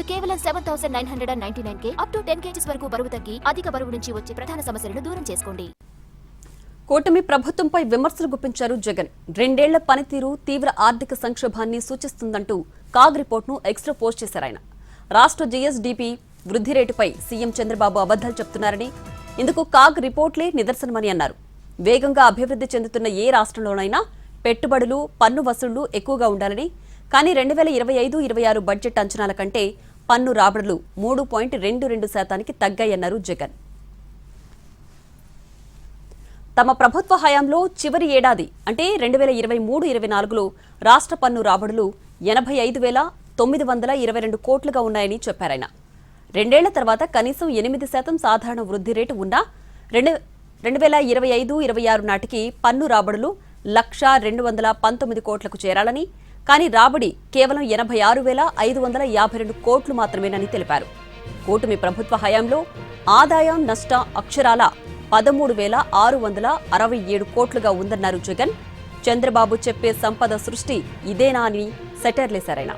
కేవలం 7,999 up to 10 kgs వరకు బరువు తగ్గి అధిక బరువు నుంచి వచ్చే ప్రధాన సమస్యలను దూరం చేసుకోండి. కూటమి ప్రభుత్వంపై విమర్శలు గుప్పించారు జగన్. 2 ఏళ్ల పనితీరు తీవ్ర ఆర్థిక సంక్షోభాన్ని సూచిస్తుందంటూ కాగ్ రిపోర్ట్ను ఎక్స్లో పోస్ట్ చేశారాయన. రాష్ట్ర జీఎస్డీపీ వృద్ధి రేటుపై సీఎం చంద్రబాబు అబద్దాలు చెప్తున్నారని, ఇందుకు కాగ్ రిపోర్ట్లే నిదర్శనమని అన్నారు. వేగంగా అభివృద్ధి చెందుతున్న ఏ రాష్ట్రంలోనైనా పెట్టుబడులు, పన్ను వసూళ్లు ఎక్కువగా ఉండాలని, కానీ 2025-26 బడ్జెట్ అంచనాల కంటే పన్ను రాబడులు 3.22% తగ్గాయన్నారు జగన్. తమ ప్రభుత్వ హయాంలో చివరి ఏడాది అంటే 2023-24లో రాష్ట్ర పన్ను రాబడులు 85,922 కోట్లుగా ఉన్నాయని చెప్పారాయన. 2 ఏళ్ల తర్వాత కనీసం 8% సాధారణ వృద్ధి రేటు ఉన్నా 2025-26 నాటికి పన్ను రాబడులు 1,219 కోట్లకు చేరాలని, కానీ రాబడి కేవలం 86,552 కోట్లు మాత్రమేనని తెలిపారు. కూటమి ప్రభుత్వ హయాంలో ఆదాయం నష్ట అక్షరాల 13,667 కోట్లుగా ఉందన్నారు జగన్. చంద్రబాబు చెప్పే సంపద సృష్టి ఇదేనా అని సెటైర్లేశారాయన.